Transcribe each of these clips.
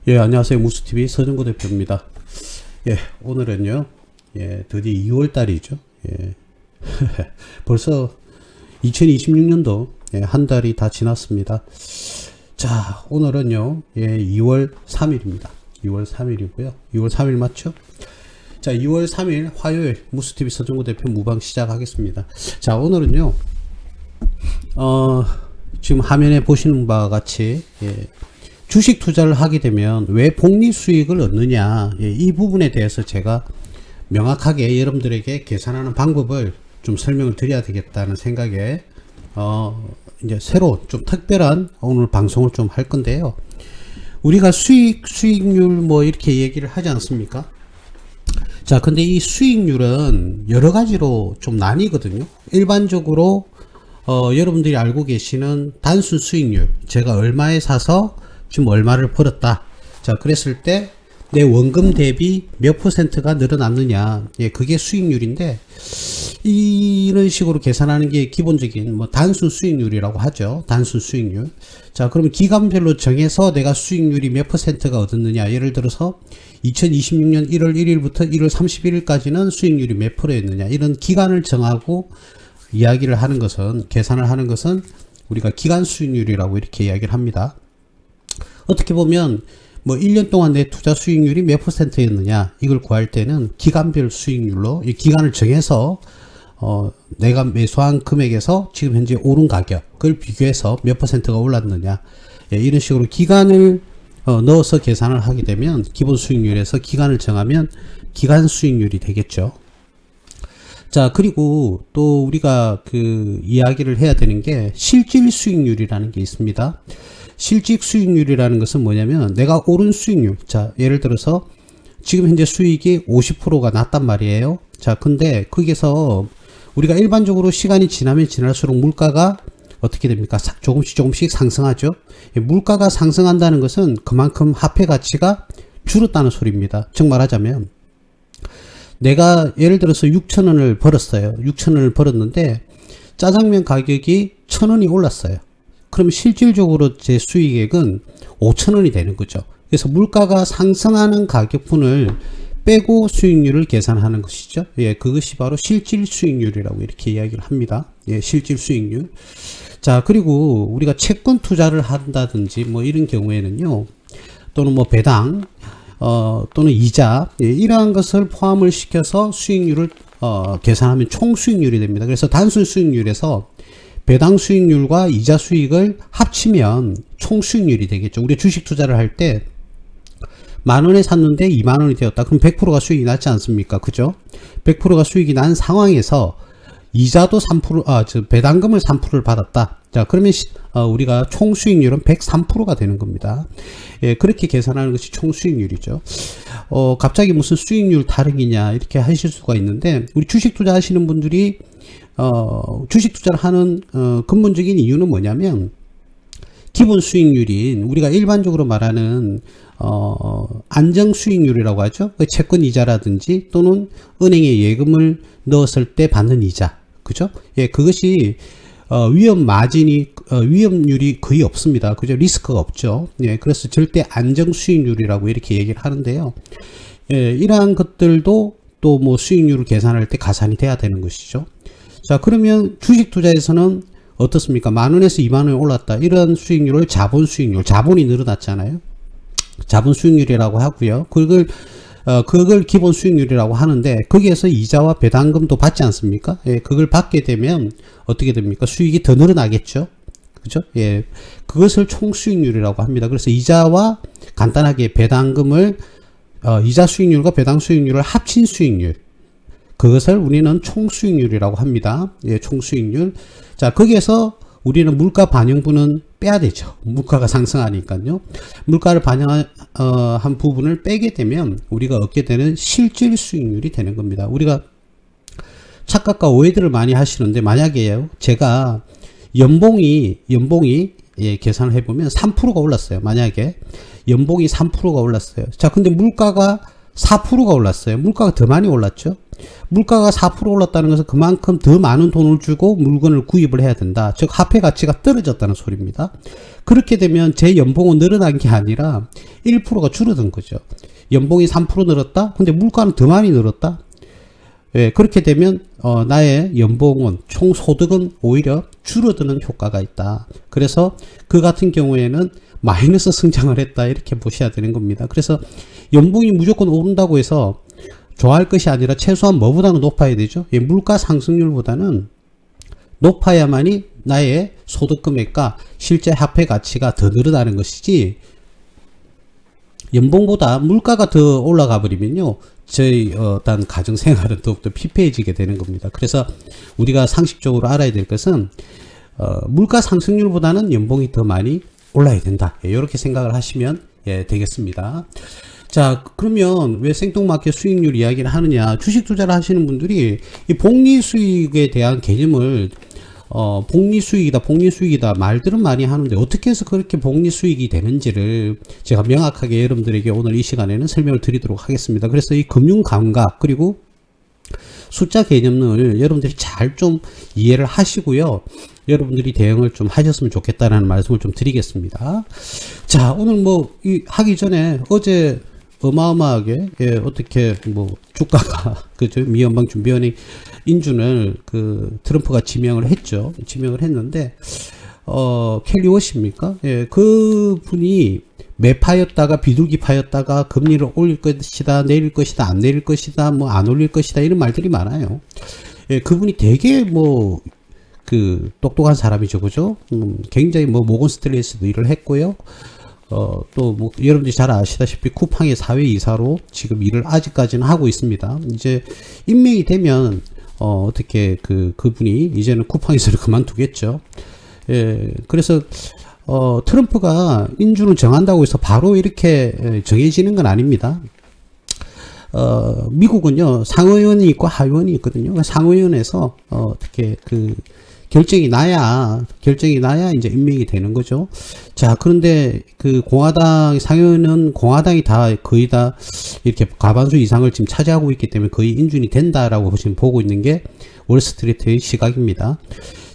예, 안녕하세요. 무스TV 서정구 대표입니다. 예, 오늘은요, 드디어 2월 달이죠. 예. 벌써 2026년도 한 달이 다 지났습니다. 자, 오늘은요, 2월 3일입니다. 2월 3일이고요. 2월 3일 맞죠? 자, 2월 3일 화요일 무스TV 서정구 대표 무방 시작하겠습니다. 자, 오늘은요, 지금 화면에 보시는 바와 같이, 주식 투자를 하게 되면 왜 복리 수익을 얻느냐, 이 부분에 대해서 제가 명확하게 여러분들에게 계산하는 방법을 좀 설명을 드려야 되겠다는 생각에 이제 새로 좀 특별한 오늘 방송을 좀 할 건데요. 우리가 수익률 뭐 이렇게 얘기를 하지 않습니까? 자, 근데 이 수익률은 여러 가지로 좀 나뉘거든요. 일반적으로 여러분들이 알고 계시는 단순 수익률, 제가 얼마에 사서 지금 얼마를 벌었다. 자, 그랬을 때 내 원금 대비 몇 %가 늘어났느냐. 예, 그게 수익률인데, 이런 식으로 계산하는 게 기본적인 뭐 단순 수익률이라고 하죠. 단순 수익률. 자, 그러면 기간별로 정해서 내가 수익률이 몇 %가 얻었느냐. 예를 들어서 2026년 1월 1일부터 1월 31일까지는 수익률이 몇 %였느냐. 이런 기간을 정하고 이야기를 하는 것은, 계산을 하는 것은 우리가 기간 수익률이라고 이렇게 이야기를 합니다. 어떻게 보면 뭐 1년 동안 내 투자 수익률이 몇 %였느냐 이걸 구할 때는 기간별 수익률로 이 기간을 정해서 내가 매수한 금액에서 지금 현재 오른 가격을 비교해서 몇 %가 올랐느냐, 이런 식으로 기간을 넣어서 계산을 하게 되면 기본 수익률에서 기간을 정하면 기간 수익률이 되겠죠. 자, 그리고 또 우리가 그 이야기를 해야 되는 게 실질 수익률이라는 게 있습니다. 실질 수익률이라는 것은 뭐냐면 내가 오른 수익률, 자, 예를 들어서 지금 현재 수익이 50%가 났단 말이에요. 자, 근데 거기서 우리가 일반적으로 시간이 지나면 지날수록 물가가 어떻게 됩니까? 조금씩 상승하죠. 물가가 상승한다는 것은 그만큼 화폐 가치가 줄었다는 소리입니다. 즉 말하자면 내가 예를 들어서 6,000원을 벌었어요. 6,000원을 벌었는데 짜장면 가격이 1,000원이 올랐어요. 그럼 실질적으로 제 수익액은 5,000원이 되는 거죠. 그래서 물가가 상승하는 가격분을 빼고 수익률을 계산하는 것이죠. 예, 그것이 바로 실질 수익률이라고 이렇게 이야기를 합니다. 예, 실질 수익률. 자, 그리고 우리가 채권 투자를 한다든지 뭐 이런 경우에는요, 또는 뭐 배당, 또는 이자, 예, 이러한 것을 포함을 시켜서 수익률을 계산하면 총 수익률이 됩니다. 그래서 단순 수익률에서 배당 수익률과 이자 수익을 합치면 총 수익률이 되겠죠. 우리 주식 투자를 할 때 10,000원에 샀는데 20,000원이 되었다. 그럼 100%가 수익이 났지 않습니까? 그죠? 100%가 수익이 난 상황에서 이자도 3%, 배당금을 3%를 받았다. 자, 그러면 우리가 총 수익률은 103%가 되는 겁니다. 예, 그렇게 계산하는 것이 총 수익률이죠. 갑자기 무슨 수익률 타령이냐 이렇게 하실 수가 있는데, 우리 주식 투자하시는 분들이 주식 투자를 하는 근본적인 이유는 뭐냐면, 기본 수익률인 우리가 일반적으로 말하는 안정 수익률이라고 하죠. 채권 이자라든지 또는 은행에 예금을 넣었을 때 받는 이자, 그죠? 예, 그것이 위험률이 거의 없습니다. 그죠? 리스크가 없죠. 예, 그래서 절대 안정 수익률이라고 이렇게 얘기를 하는데요. 예, 이러한 것들도 또 뭐 수익률을 계산할 때 가산이 돼야 되는 것이죠. 자, 그러면 주식 투자에서는 어떻습니까? 10,000원에서 20,000원이 올랐다. 이런 수익률을 자본 수익률, 자본이 늘어났잖아요. 자본 수익률이라고 하고요. 그걸 기본 수익률이라고 하는데, 거기에서 이자와 배당금도 받지 않습니까? 예, 그걸 받게 되면 어떻게 됩니까? 수익이 더 늘어나겠죠. 그죠? 예, 그것을 총 수익률이라고 합니다. 그래서 이자와 간단하게 배당금을, 이자 수익률과 배당 수익률을 합친 수익률, 그것을 우리는 총 수익률이라고 합니다. 예, 총 수익률. 자, 거기에서 우리는 물가 반영분은 빼야 되죠. 물가가 상승하니까요. 물가를 반영한 부분을 빼게 되면 우리가 얻게 되는 실질 수익률이 되는 겁니다. 우리가 착각과 오해들을 많이 하시는데, 만약에요, 제가 연봉이 예, 계산을 해보면 3%가 올랐어요. 만약에 연봉이 3%가 올랐어요. 자, 근데 물가가 4%가 올랐어요. 물가가 더 많이 올랐죠. 물가가 4% 올랐다는 것은 그만큼 더 많은 돈을 주고 물건을 구입을 해야 된다. 즉 화폐 가치가 떨어졌다는 소리입니다. 그렇게 되면 제 연봉은 늘어난 게 아니라 1%가 줄어든 거죠. 연봉이 3% 늘었다? 근데 물가는 더 많이 늘었다? 예, 그렇게 되면 나의 연봉은 총 소득은 오히려 줄어드는 효과가 있다. 그래서 그 같은 경우에는 마이너스 성장을 했다 이렇게 보셔야 되는 겁니다. 그래서 연봉이 무조건 오른다고 해서 좋아할 것이 아니라 최소한 뭐보다는 높아야 되죠. 예, 물가 상승률보다는 높아야만이 나의 소득 금액과 실제 화폐 가치가 더 늘어나는 것이지, 연봉보다 물가가 더 올라가 버리면요 저희 어떤 가정 생활은 더욱더 피폐해지게 되는 겁니다. 그래서 우리가 상식적으로 알아야 될 것은 물가 상승률보다는 연봉이 더 많이 올라야 된다. 예, 이렇게 생각을 하시면 되겠습니다. 자, 그러면 왜 생뚱맞게 수익률 이야기를 하느냐? 주식 투자를 하시는 분들이 이 복리 수익에 대한 개념을 복리 수익이다 말들은 많이 하는데 어떻게 해서 그렇게 복리 수익이 되는지를 제가 명확하게 여러분들에게 오늘 이 시간에는 설명을 드리도록 하겠습니다. 그래서 이 금융 감각 그리고 숫자 개념을 여러분들이 잘 좀 이해를 하시고요. 여러분들이 대응을 좀 하셨으면 좋겠다라는 말씀을 좀 드리겠습니다. 자, 오늘 하기 전에 어제 어마어마하게 어떻게 주가가 그죠? 미 연방준비원회 인준을 트럼프가 지명을 했죠. 지명을 했는데 켈리 워십니까? 예, 그 분이 매파였다가 비둘기파였다가 금리를 올릴 것이다, 내릴 것이다, 안 내릴 것이다, 안 올릴 것이다 이런 말들이 많아요. 예, 그분이 되게 똑똑한 사람이죠, 그죠? 굉장히 모건 스탠리에서도 일을 했고요. 또 여러분들이 잘 아시다시피 쿠팡의 사회이사로 지금 일을 아직까지는 하고 있습니다. 이제 임명이 되면 어떻게 그분이 이제는 쿠팡에서를 그만두겠죠. 예, 그래서 트럼프가 인준을 정한다고 해서 바로 이렇게 정해지는 건 아닙니다. 미국은요 상원이 있고 하원이 있거든요. 상원에서 어떻게 결정이 나야 이제 임명이 되는 거죠. 자, 그런데 공화당 상원은 공화당이 거의 다 이렇게 과반수 이상을 지금 차지하고 있기 때문에 거의 인준이 된다라고 지금 보고 있는 게 월스트리트의 시각입니다.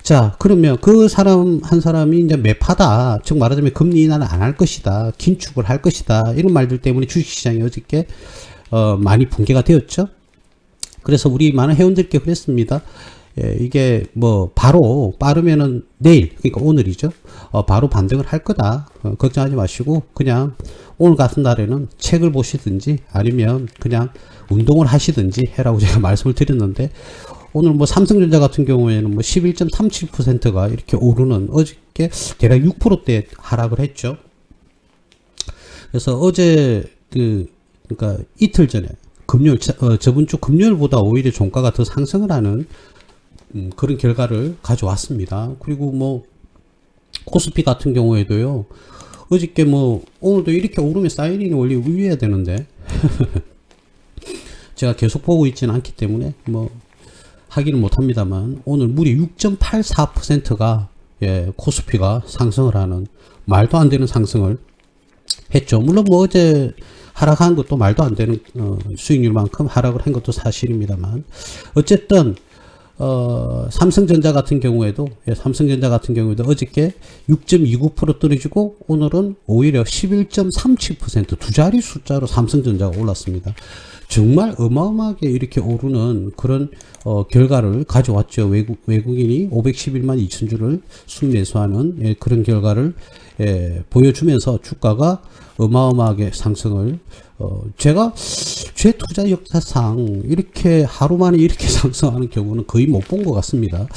자, 그러면 그 사람 한 사람이 이제 매파다, 즉 말하자면 금리 인하는 안 할 것이다, 긴축을 할 것이다 이런 말들 때문에 주식시장이 어저께 많이 붕괴가 되었죠. 그래서 우리 많은 회원들께 그랬습니다. 예, 이게 빠르면은 내일, 그러니까 오늘이죠. 바로 반등을 할 거다. 걱정하지 마시고 그냥 오늘 같은 날에는 책을 보시든지 아니면 그냥 운동을 하시든지 해라고 제가 말씀을 드렸는데, 오늘 삼성전자 같은 경우에는 11.37%가 이렇게 오르는, 어저께 대략 6%대 하락을 했죠. 그래서 어제 그러니까 이틀 전에 금요일, 저번 주 금요일보다 오히려 종가가 더 상승을 하는 그런 결과를 가져왔습니다. 그리고 코스피 같은 경우에도요, 어저께 오늘도 이렇게 오르면 사이닝이 원래 울려야 되는데 제가 계속 보고 있지는 않기 때문에 하기는 못합니다만, 오늘 무려 6.84%가 코스피가 상승을 하는 말도 안 되는 상승을 했죠. 물론 어제 하락한 것도 말도 안 되는 수익률만큼 하락을 한 것도 사실입니다만, 어쨌든 삼성전자 같은 경우에도 어저께 6.29% 떨어지고 오늘은 오히려 11.37% 두 자리 숫자로 삼성전자가 올랐습니다. 정말 어마어마하게 이렇게 오르는 그런 결과를 가져왔죠. 외국인이 511만 2천 주를 순매수하는 그런 결과를 보여주면서 주가가 어마어마하게 상승을, 제가 제 투자 역사상 이렇게 하루 만에 이렇게 상승하는 경우는 거의 못 본 것 같습니다.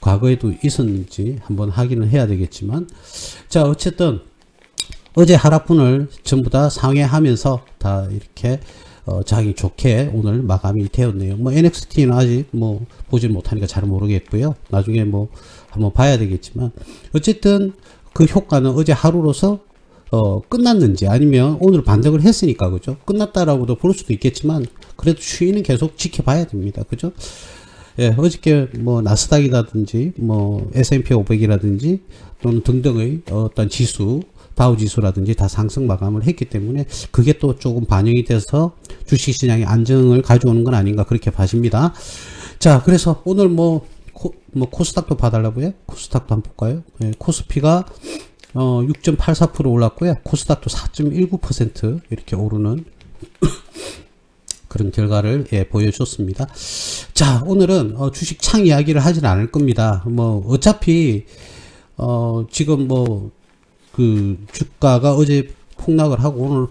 과거에도 있었는지 한번 확인을 해야 되겠지만, 자, 어쨌든 어제 하락분을 전부 다 상회하면서 다 이렇게 자기 좋게 오늘 마감이 되었네요. NXT는 아직 보질 못하니까 잘 모르겠고요. 나중에 한번 봐야 되겠지만, 어쨌든 그 효과는 어제 하루로서 끝났는지 아니면 오늘 반등을 했으니까, 그죠? 끝났다라고도 볼 수도 있겠지만, 그래도 추이는 계속 지켜봐야 됩니다. 그죠? 예, 어저께 나스닥이라든지 S&P 500이라든지 또는 등등의 어떤 지수, 다우지수라든지 다 상승 마감을 했기 때문에 그게 또 조금 반영이 돼서 주식시장의 안정을 가져오는 건 아닌가 그렇게 봐집니다. 자, 그래서 오늘 코스닥도 봐달라고요? 코스닥도 한번 볼까요? 예, 코스피가 6.84% 올랐고요. 코스닥도 4.19% 이렇게 오르는 그런 결과를 보여줬습니다. 자, 오늘은 주식 창 이야기를 하진 않을 겁니다. 어차피 지금 그 주가가 어제 폭락을 하고 오늘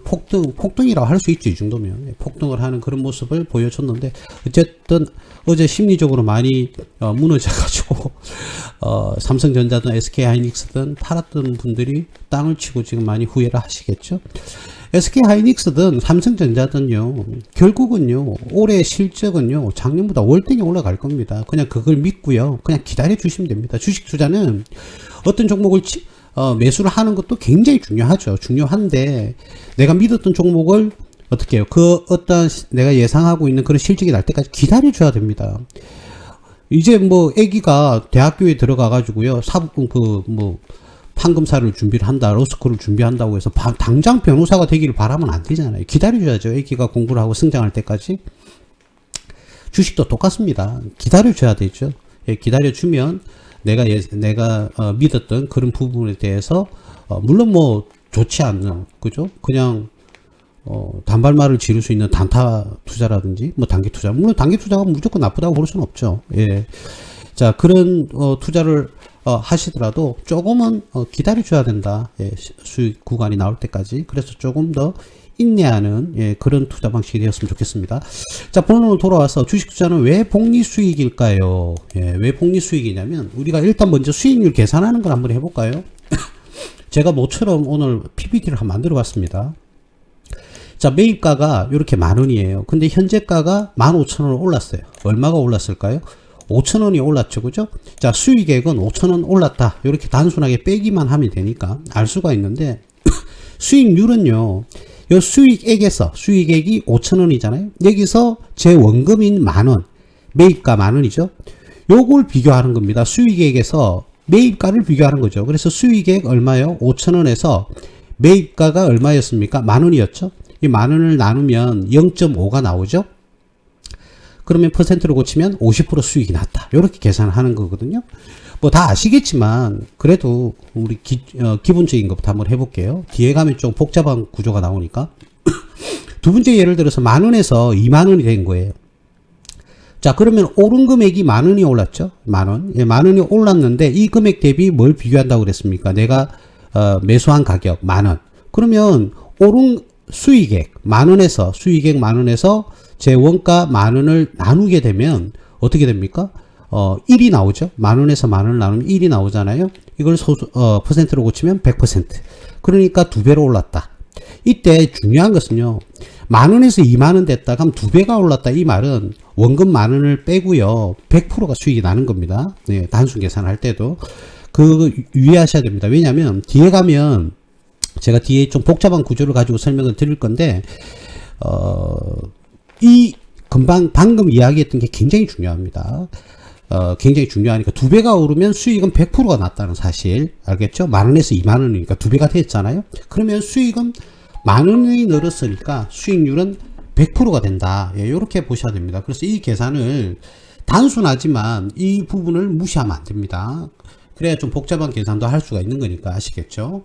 폭등이라고 할 수 있죠. 이 정도면 폭등을 하는 그런 모습을 보여줬는데, 어쨌든 어제 심리적으로 많이 무너져 가지고 삼성전자든 SK하이닉스든 팔았던 분들이 땅을 치고 지금 많이 후회를 하시겠죠. SK하이닉스든 삼성전자든요, 결국은요 올해 실적은요 작년보다 월등히 올라갈 겁니다. 그냥 그걸 믿고요, 그냥 기다려 주시면 됩니다. 주식 투자는 어떤 종목을 매수를 하는 것도 굉장히 중요하죠. 중요한데, 내가 믿었던 종목을 어떻게 해요? 어떤 내가 예상하고 있는 그런 실적이 날 때까지 기다려 줘야 됩니다. 이제 애기가 대학교에 들어가 가지고요, 판검사를 준비를 한다, 로스쿨을 준비한다고 해서 당장 변호사가 되기를 바라면 안 되잖아요. 기다려 줘야죠. 애기가 공부를 하고 성장할 때까지. 주식도 똑같습니다. 기다려 줘야 되죠. 예, 기다려 주면 내가 믿었던 그런 부분에 대해서 물론 좋지 않는, 그죠? 그냥 단발말을 지를 수 있는 단타 투자라든지 단기 투자, 물론 단기 투자가 무조건 나쁘다고 볼 수는 없죠. 예. 자, 그런 투자를 하시더라도 조금은 기다려 줘야 된다. 예, 수익 구간이 나올 때까지. 그래서 조금 더 인내하는 그런 투자 방식이 되었으면 좋겠습니다. 자, 본론으로 돌아와서 주식 투자는 왜 복리 수익일까요? 왜 복리 수익이냐면, 우리가 일단 먼저 수익률 계산하는 걸 한번 해볼까요? 제가 모처럼 오늘 PPT를 한번 만들어 봤습니다. 자, 매입가가 이렇게 10,000원이에요. 근데 현재가가 15,000원을 올랐어요. 얼마가 올랐을까요? 5,000원이 올랐죠. 그죠? 자, 수익액은 5,000원 올랐다. 이렇게 단순하게 빼기만 하면 되니까 알 수가 있는데, 수익률은요, 요 수익액이 5,000원이잖아요. 여기서 제 원금인 10,000원, 매입가 10,000원이죠. 요걸 비교하는 겁니다. 수익액에서 매입가를 비교하는 거죠. 그래서 수익액 얼마요? 5,000원에서 매입가가 얼마였습니까? 10,000원이었죠. 이 10,000원을 나누면 0.5가 나오죠. 그러면 퍼센트로 고치면 50% 수익이 났다. 이렇게 계산을 하는 거거든요. 다 아시겠지만 그래도 우리 기본적인 것부터 한번 해볼게요. 뒤에 가면 좀 복잡한 구조가 나오니까. 두 번째 예를 들어서 10,000원에서 20,000원이 된 거예요. 자, 그러면 오른 금액이 10,000원이 올랐죠. 10,000원. 10,000원이 올랐는데 이 금액 대비 뭘 비교한다고 그랬습니까? 내가 매수한 가격 10,000원. 그러면 오른 수익액 10,000원에서 제 원가 10,000원을 나누게 되면 어떻게 됩니까? 1이 나오죠. 10,000원에서 10,000원을 나누면 1이 나오잖아요. 이걸 퍼센트로 고치면 100%. 그러니까 2배로 올랐다. 이때 중요한 것은요, 10,000원에서 20,000원 됐다. 그럼 2배가 올랐다. 이 말은 원금 10,000원을 빼고요, 100%가 수익이 나는 겁니다. 네, 단순 계산할 때도. 그거 유의하셔야 됩니다. 왜냐면 뒤에 가면 제가 뒤에 좀 복잡한 구조를 가지고 설명을 드릴 건데, 방금 이야기했던 게 굉장히 중요합니다. 굉장히 중요하니까 2배가 오르면 수익은 100%가 났다는 사실 알겠죠? 10,000원에서 20,000원이니까 2배가 됐잖아요. 그러면 수익은 10,000원이 늘었으니까 수익률은 100%가 된다. 예, 이렇게 보셔야 됩니다. 그래서 이 계산을 단순하지만 이 부분을 무시하면 안 됩니다. 그래야 좀 복잡한 계산도 할 수가 있는 거니까 아시겠죠?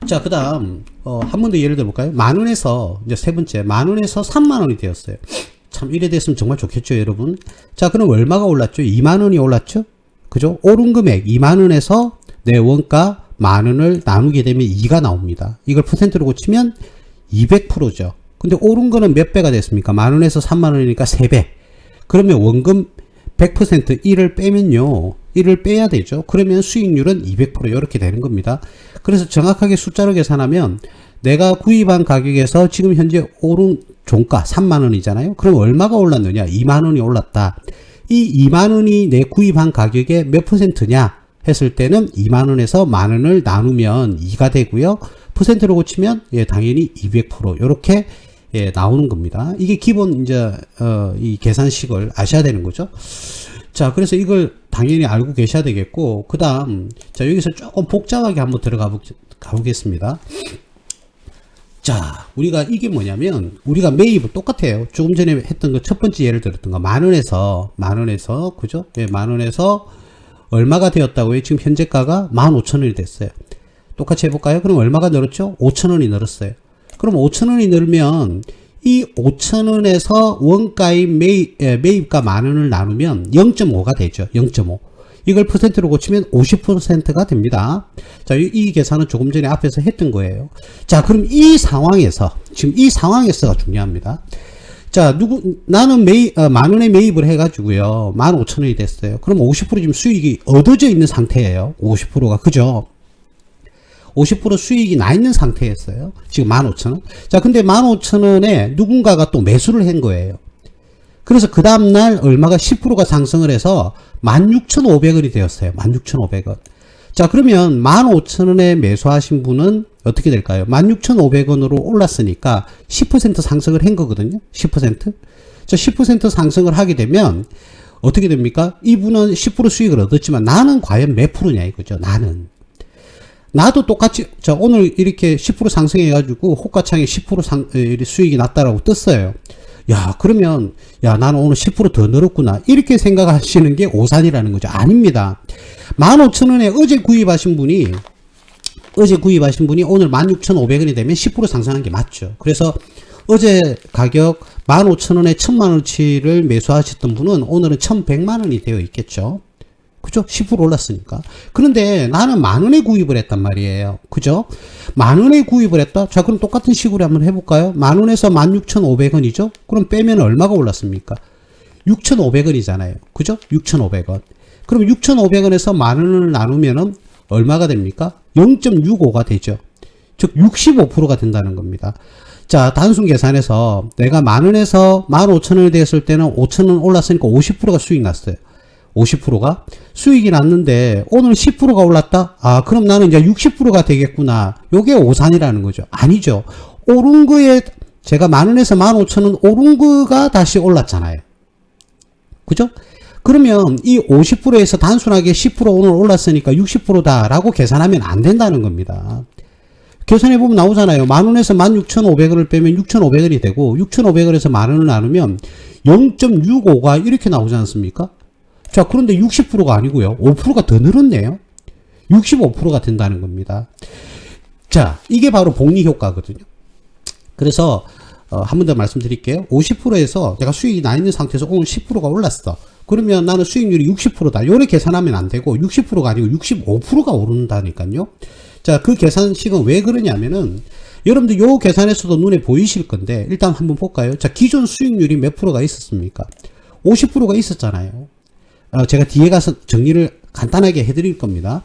자, 그 다음 한 번 더 예를 들어볼까요? 10,000원에서 이제 세 번째 10,000원에서 30,000원이 되었어요. 참 이래 됐으면 정말 좋겠죠, 여러분. 자, 그럼 얼마가 올랐죠? 20,000원이 올랐죠? 그죠? 오른 금액 20,000원에서 내 원가 10,000원을 나누게 되면 2가 나옵니다. 이걸 퍼센트로 고치면 200%죠. 근데 오른 거는 몇 배가 됐습니까? 10,000원에서 30,000원이니까 3배. 그러면 원금 100% 1을 빼면요, 1을 빼야 되죠. 그러면 수익률은 200% 이렇게 되는 겁니다. 그래서 정확하게 숫자로 계산하면 내가 구입한 가격에서 지금 현재 오른 종가 30,000원이잖아요. 그럼 얼마가 올랐느냐? 20,000원이 올랐다. 이 20,000원이 내 구입한 가격의 몇 퍼센트냐 했을 때는 20,000원에서 10,000원을 나누면 2가 되고요. 퍼센트로 고치면 당연히 200% 이렇게 나오는 겁니다. 이게 기본 이제 이 계산식을 아셔야 되는 거죠. 자, 그래서 이걸 당연히 알고 계셔야 되겠고, 그 다음 자, 여기서 조금 복잡하게 한번 들어가 보겠습니다. 자, 우리가 이게 뭐냐면, 우리가 매입은 똑같아요. 조금 전에 했던 거 첫 번째 예를 들었던 거, 만 원에서, 그죠? 예, 만 원에서 얼마가 되었다고요? 지금 현재가가 15,000원이 됐어요. 똑같이 해볼까요? 그럼 얼마가 늘었죠? 5,000원이 늘었어요. 그럼 5,000원이 늘면, 이 5,000원에서 원가인 매입가 만 원을 나누면 0.5가 되죠. 0.5. 이걸 퍼센트로 고치면 50%가 됩니다. 자, 이 계산은 조금 전에 앞에서 했던 거예요. 자, 그럼 이 상황에서, 지금 이 상황에서가 중요합니다. 자, 나는 만 원에 매입을 해가지고요. 15,000원이 됐어요. 그럼 50% 지금 수익이 얻어져 있는 상태예요. 50%가. 그죠? 50% 수익이 나 있는 상태였어요. 지금 15,000원. 자, 근데 15,000원에 누군가가 또 매수를 한 거예요. 그래서 그 다음날 얼마가 10%가 상승을 해서 16,500원이 되었어요. 16,500원. 자, 그러면 15,000원에 매수하신 분은 어떻게 될까요? 16,500원으로 올랐으니까 10% 상승을 한 거거든요. 10%. 자, 10% 상승을 하게 되면 어떻게 됩니까? 이분은 10% 수익을 얻었지만 나는 과연 몇 프로냐 이거죠. 나도 똑같이, 자, 오늘 이렇게 10% 상승해가지고 호가창에 10% 수익이 났다라고 떴어요. 야, 그러면, 야, 나는 오늘 10% 더 늘었구나. 이렇게 생각하시는 게 오산이라는 거죠. 아닙니다. 15,000원에 어제 구입하신 분이 오늘 16,500원이 되면 10% 상승한 게 맞죠. 그래서 어제 가격 15,000원에 1,000만원치를 매수하셨던 분은 오늘은 1,100만원이 되어 있겠죠. 그죠? 10% 올랐으니까. 그런데 나는 만원에 구입을 했단 말이에요. 그죠? 만원에 구입을 했다? 자, 그럼 똑같은 식으로 한번 해볼까요? 만원에서 16,500원이죠? 그럼 빼면 얼마가 올랐습니까? 6,500원이잖아요. 그죠? 6,500원. 그럼 6,500원에서 만원을 나누면은 얼마가 됩니까? 0.65가 되죠. 즉, 65%가 된다는 겁니다. 자, 단순 계산해서 내가 만원에서 15,000원이 됐을 때는 5,000원 올랐으니까 50%가 수익 났어요. 50%가 수익이 났는데 오늘 10%가 올랐다? 아, 그럼 나는 이제 60%가 되겠구나. 요게 오산이라는 거죠. 아니죠. 오른 거에 제가 만원에서 15,000원 오른 거가 다시 올랐잖아요. 그죠? 그러면 이 50%에서 단순하게 10% 오늘 올랐으니까 60%다라고 계산하면 안 된다는 겁니다. 계산해보면 나오잖아요. 만원에서 16,500원을 빼면 6,500원이 되고 6,500원에서 만원을 나누면 0.65가 이렇게 나오지 않습니까? 자, 그런데 60%가 아니고요. 5%가 더 늘었네요. 65%가 된다는 겁니다. 자, 이게 바로 복리 효과거든요. 그래서 한 번 더 말씀드릴게요. 50%에서 내가 수익이 나 있는 상태에서 오늘 10%가 올랐어. 그러면 나는 수익률이 60%다. 요래 계산하면 안 되고 60%가 아니고 65%가 오른다니까요. 자, 그 계산식은 왜 그러냐면은 여러분들 요 계산에서도 눈에 보이실 건데 일단 한번 볼까요? 자, 기존 수익률이 몇 프로가 있었습니까? 50%가 있었잖아요. 제가 뒤에 가서 정리를 간단하게 해드릴 겁니다.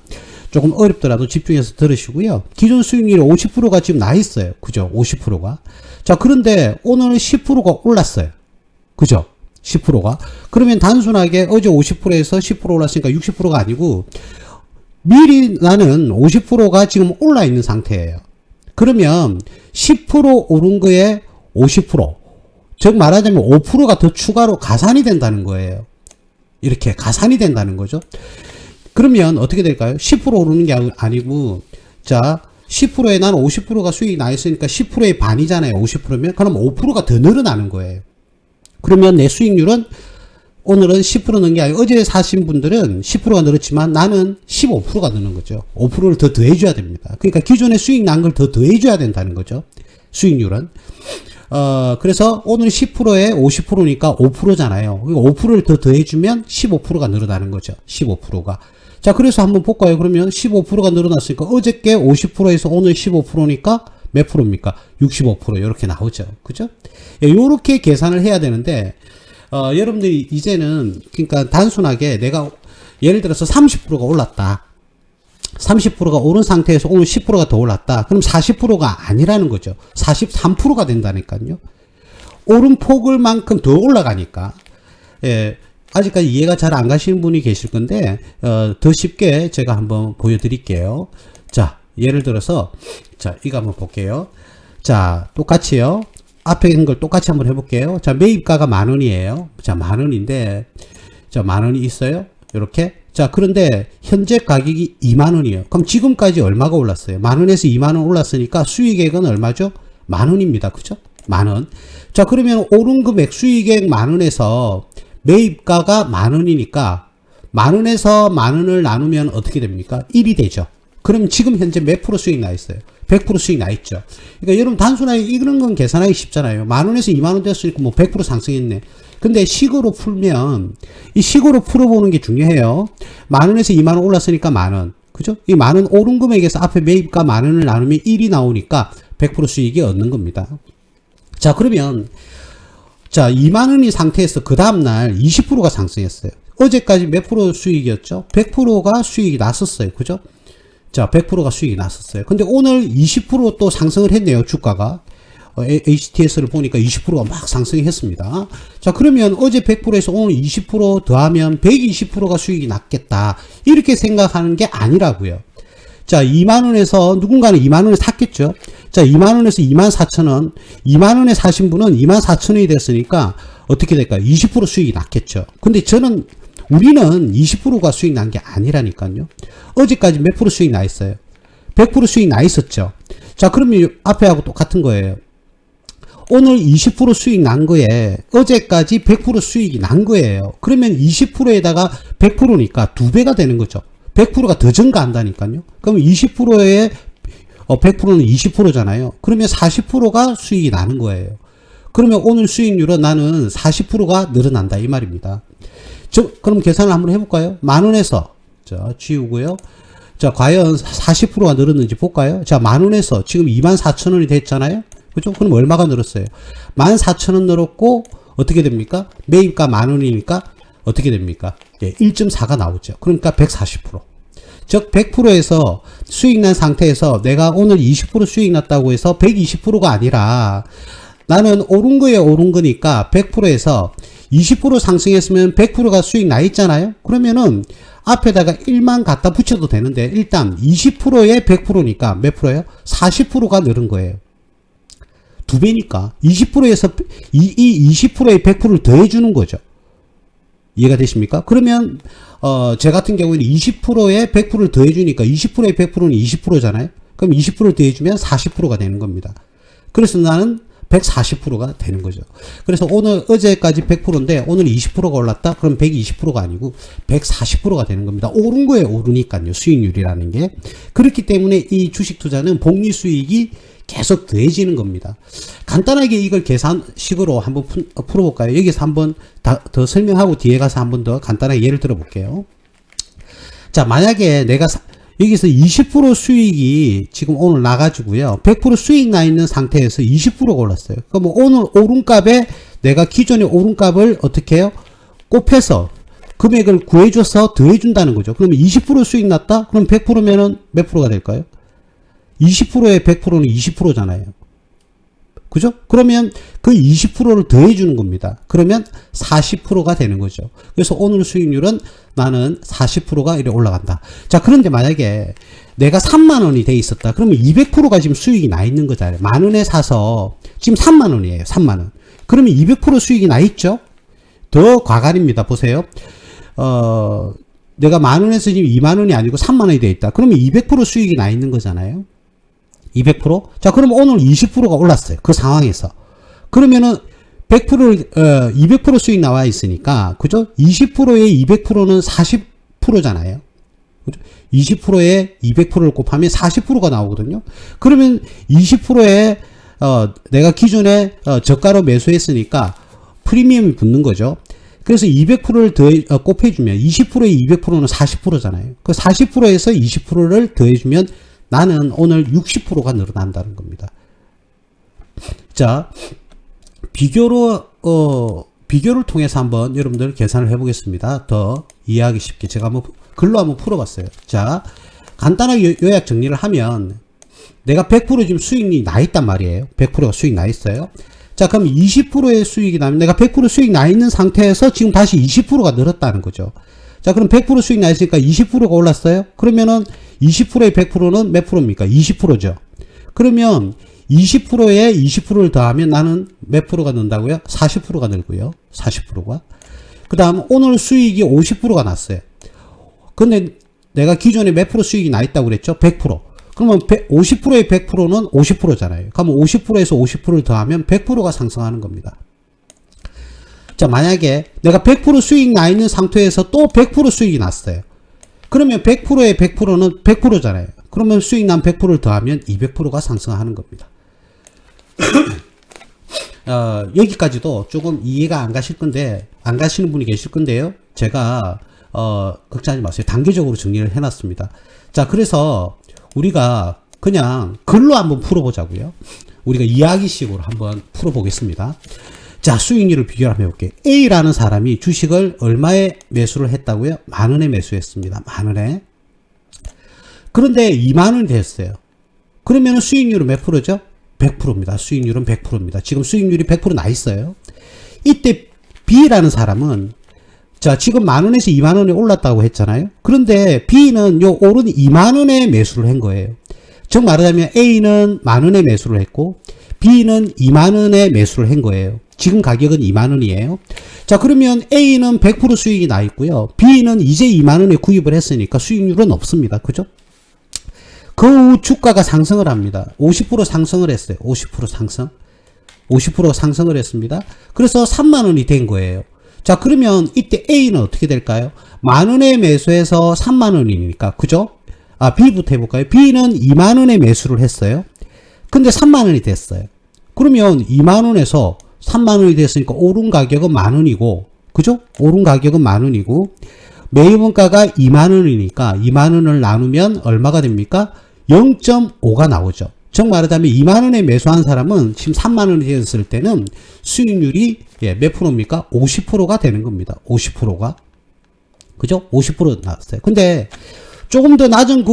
조금 어렵더라도 집중해서 들으시고요. 기존 수익률이 50%가 지금 나 있어요. 그죠? 50%가. 자, 그런데 오늘 10%가 올랐어요. 그죠? 10%가. 그러면 단순하게 어제 50%에서 10% 올랐으니까 60%가 아니고 미리 나는 50%가 지금 올라 있는 상태예요. 그러면 10% 오른 거에 50%. 즉 말하자면 5%가 더 추가로 가산이 된다는 거예요. 이렇게 가산이 된다는 거죠. 그러면 어떻게 될까요? 10% 오르는 게 아니고, 자, 10%에 나는 50%가 수익이 나 있으니까 10%의 반이잖아요. 50%면. 그럼 5%가 더 늘어나는 거예요. 그러면 내 수익률은 오늘은 10% 는 게 아니고 어제 사신 분들은 10%가 늘었지만 나는 15%가 느는 거죠. 5%를 더 더해줘야 됩니다. 그러니까 기존에 수익 난 걸 더 더해줘야 된다는 거죠. 수익률은. 그래서 오늘 10%에 50%니까 5%잖아요. 5%를 더 더해주면 15%가 늘어나는 거죠. 15%가. 자, 그래서 한번 볼까요? 그러면 15%가 늘어났으니까 어저께 50%에서 오늘 15%니까 몇 프로입니까? 65% 이렇게 나오죠. 그죠? 요렇게 계산을 해야 되는데 여러분들이 이제는 그러니까 단순하게 내가 예를 들어서 30%가 올랐다. 30%가 오른 상태에서 오늘 10%가 더 올랐다. 그럼 40%가 아니라는 거죠. 43%가 된다니까요. 오른 폭을만큼 더 올라가니까. 예, 아직까지 이해가 잘 안 가시는 분이 계실 건데 더 쉽게 제가 한번 보여드릴게요. 자, 예를 들어서 자, 이거 한번 볼게요. 자, 똑같이요. 앞에 있는 걸 똑같이 한번 해볼게요. 자, 매입가가 10,000원이에요. 자, 10,000원인데 자, 10,000원이 있어요. 이렇게. 자, 그런데 현재 가격이 20,000원이에요. 그럼 지금까지 얼마가 올랐어요? 10,000원에서 20,000원 올랐으니까 수익액은 얼마죠? 10,000원입니다. 그죠? 10,000원. 자, 그러면 오른 금액, 수익액 10,000원에서 매입가가 10,000원이니까 10,000원에서 10,000원을 나누면 어떻게 됩니까? 1이 되죠. 그럼 지금 현재 몇 프로 수익 나 있어요? 100% 수익 나 있죠. 그러니까 여러분 단순하게 이런 건 계산하기 쉽잖아요. 10,000원에서 20,000원 됐으니까 뭐 100% 상승했네. 근데 식으로 풀면, 이 식으로 풀어보는 게 중요해요. 10,000원에서 20,000원 올랐으니까 10,000원. 그죠? 이 10,000원 오른 금액에서 앞에 매입가 10,000원을 나누면 1이 나오니까 100% 수익이 얻는 겁니다. 자, 그러면, 자, 20,000원이 상태에서 그 다음날 20%가 상승했어요. 어제까지 몇 프로 수익이었죠? 100%가 수익이 났었어요. 그죠? 자, 100%가 수익이 났었어요. 근데 오늘 20% 또 상승을 했네요. 주가가. HTS를 보니까 20%가 막 상승했습니다. 자, 그러면 어제 100%에서 오늘 20% 더하면 120%가 수익이 났겠다. 이렇게 생각하는 게 아니라고요. 자, 20,000원에서 누군가는 20,000원에 샀겠죠. 자, 20,000원에서 24,000원, 20,000원에 사신 분은 24,000원이 됐으니까 어떻게 될까요? 20% 수익이 났겠죠. 근데 우리는 20%가 수익 난 게 아니라니까요. 어제까지 몇 프로 수익 나 있어요? 100% 수익 나 있었죠. 자, 그러면 앞에하고 똑같은 거예요. 오늘 20% 수익 난 거에 어제까지 100% 수익이 난 거예요. 그러면 20%에다가 100%니까 2배가 되는 거죠. 100%가 더 증가한다니까요. 그럼 20%에 100%는 20%잖아요. 그러면 40%가 수익이 나는 거예요. 그러면 오늘 수익률은 나는 40%가 늘어난다 이 말입니다. 그럼 계산을 한번 해볼까요? 10,000원에서 자 지우고요. 자, 과연 40%가 늘었는지 볼까요? 자, 10,000원에서 지금 24,000원이 됐잖아요. 그죠? 그럼 얼마가 늘었어요? 14,000원 늘었고 어떻게 됩니까? 매입가 10,000원이니까 어떻게 됩니까? 예, 1.4가 나오죠. 그러니까 140%. 즉 100%에서 수익 난 상태에서 내가 오늘 20% 수익 났다고 해서 120%가 아니라 나는 오른 거에 오른 거니까 100%에서 20% 상승했으면 100%가 수익 나 있잖아요. 그러면은 앞에다가 1만 갖다 붙여도 되는데 일단 20%에 100%니까 몇 프로예요? 40%가 늘은 거예요. 2배니까 20%에서 이 20%에 100%를 더해 주는 거죠. 이해가 되십니까? 그러면 제 같은 경우에는 20%에 100%를 더해 주니까 20%에 100%는 20%잖아요. 그럼 20%를 더해 주면 40%가 되는 겁니다. 그래서 나는 140%가 되는 거죠. 그래서 어제까지 100%인데 오늘 20%가 올랐다? 그럼 120%가 아니고 140%가 되는 겁니다. 오른 거에 오르니까요. 수익률이라는 게. 그렇기 때문에 이 주식 투자는 복리 수익이 계속 더해지는 겁니다. 간단하게 이걸 계산식으로 한번 풀어볼까요? 여기서 한번 더 설명하고 뒤에 가서 한번 더 간단하게 예를 들어 볼게요. 자, 만약에 내가 여기서 20% 수익이 지금 오늘 나가지고요. 100% 수익 나 있는 상태에서 20%가 올랐어요. 그럼 오늘 오른 값에 내가 기존의 오른 값을 어떻게 해요? 곱해서 금액을 구해줘서 더해준다는 거죠. 그러면 20% 수익 났다? 그럼 100%면은 몇 프로가 될까요? 20%에 100%는 20%잖아요. 그죠? 그러면 그 20%를 더해주는 겁니다. 그러면 40%가 되는 거죠. 그래서 오늘 수익률은 나는 40%가 이렇게 올라간다. 자, 그런데 만약에 내가 3만원이 돼 있었다. 그러면 200%가 지금 수익이 나 있는 거잖아요. 10,000원에 사서 지금 3만원이에요. 3만원. 그러면 200% 수익이 나 있죠? 더 과간입니다. 보세요. 내가 10,000원에서 지금 20,000원이 아니고 3만원이 돼 있다. 그러면 200% 수익이 나 있는 거잖아요. 200%? 자, 그러면 오늘 20%가 올랐어요. 그 상황에서. 그러면은 100%를 200% 수익 나와 있으니까 그죠? 20%에 200%는 40%잖아요. 그죠? 20%에 200%를 곱하면 40%가 나오거든요. 그러면 20%에 내가 기존에 저가로 매수했으니까 프리미엄이 붙는 거죠. 그래서 200%를 곱해주면 20%에 200%는 40%잖아요. 그 40%에서 20%를 더해주면 나는 오늘 60%가 늘어난다는 겁니다. 자, 비교를 통해서 한번 여러분들 계산을 해보겠습니다. 더 이해하기 쉽게 제가 한번 글로 한번 풀어봤어요. 자, 간단하게 요약 정리를 하면 내가 100% 지금 수익이 나 있단 말이에요. 100%가 수익 나 있어요. 자, 그럼 20%의 수익이 나면 내가 100% 수익 나 있는 상태에서 지금 다시 20%가 늘었다는 거죠. 자, 그럼 100% 수익 나 있으니까 20%가 올랐어요. 그러면은 20%의 100%는 몇 프로입니까? 20%죠. 그러면 20%에 20%를 더하면 나는 몇 프로가 는다고요? 40%가 늘고요. 40%가. 그 다음 오늘 수익이 50%가 났어요. 근데 내가 기존에 몇 프로 수익이 나 있다고 그랬죠? 100%. 그러면 50%의 100%는 50%잖아요. 그러면 50%에서 50%를 더하면 100%가 상승하는 겁니다. 자, 만약에 내가 100% 수익 나 있는 상태에서 또 100% 수익이 났어요. 그러면 100%의 100%는 100%잖아요. 그러면 수익 난 100%를 더하면 200%가 상승하는 겁니다. 여기까지도 조금 이해가 안 가실 건데, 안 가시는 분이 계실 건데요. 제가, 걱정하지 마세요. 단계적으로 정리를 해놨습니다. 자, 그래서 우리가 그냥 글로 한번 풀어보자고요. 우리가 이야기식으로 한번 풀어보겠습니다. 자, 수익률을 비교를 한번 해볼게요. A라는 사람이 주식을 얼마에 매수를 했다고요? 10,000원에 매수했습니다. 10,000원에. 그런데 20,000원이 됐어요. 그러면 수익률은 몇 프로죠? 100%입니다. 수익률은 100%입니다. 지금 수익률이 100% 나 있어요. 이때 B라는 사람은 자, 지금 10,000원에서 20,000원에 올랐다고 했잖아요. 그런데 B는 요 오른 20,000원에 매수를 한 거예요. 즉 말하자면 A는 10,000원에 매수를 했고 B는 20,000원에 매수를 한 거예요. 지금 가격은 20,000원이에요. 자, 그러면 A는 100% 수익이 나 있고요. B는 이제 20,000원에 구입을 했으니까 수익률은 없습니다. 그죠? 그 후 주가가 상승을 합니다. 50% 상승을 했어요. 50% 상승. 50% 상승을 했습니다. 그래서 30,000원이 된 거예요. 자, 그러면 이때 A는 어떻게 될까요? 10,000원에 매수해서 30,000원이니까. 그죠? B부터 해볼까요? B는 20,000원에 매수를 했어요. 근데 30,000원이 됐어요. 그러면 20,000원에서 30,000원이 됐으니까 오른 가격은 10,000원이고, 그죠? 오른 가격은 10,000원이고, 매입원가가 20,000원이니까 20,000원을 나누면 얼마가 됩니까? 0.5가 나오죠. 즉 말하자면 20,000원에 매수한 사람은 지금 30,000원이 되었을 때는 수익률이 몇 프로입니까? 50%가 되는 겁니다. 50%가. 그죠? 50% 나왔어요. 근데 조금 더 낮은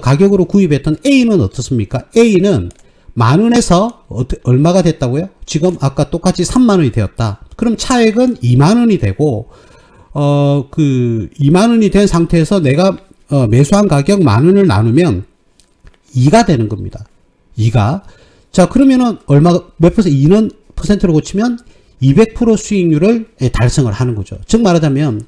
가격으로 구입했던 A는 어떻습니까? A는 10,000원에서 얼마가 됐다고요? 지금 아까 똑같이 30,000원이 되었다. 그럼 차액은 20,000원이 되고, 20,000원이 된 상태에서 내가 매수한 가격 10,000원을 나누면 2가 되는 겁니다. 2가. 자, 그러면은 몇 퍼센트? 2는 퍼센트로 고치면 200% 수익률을 달성을 하는 거죠. 즉 말하자면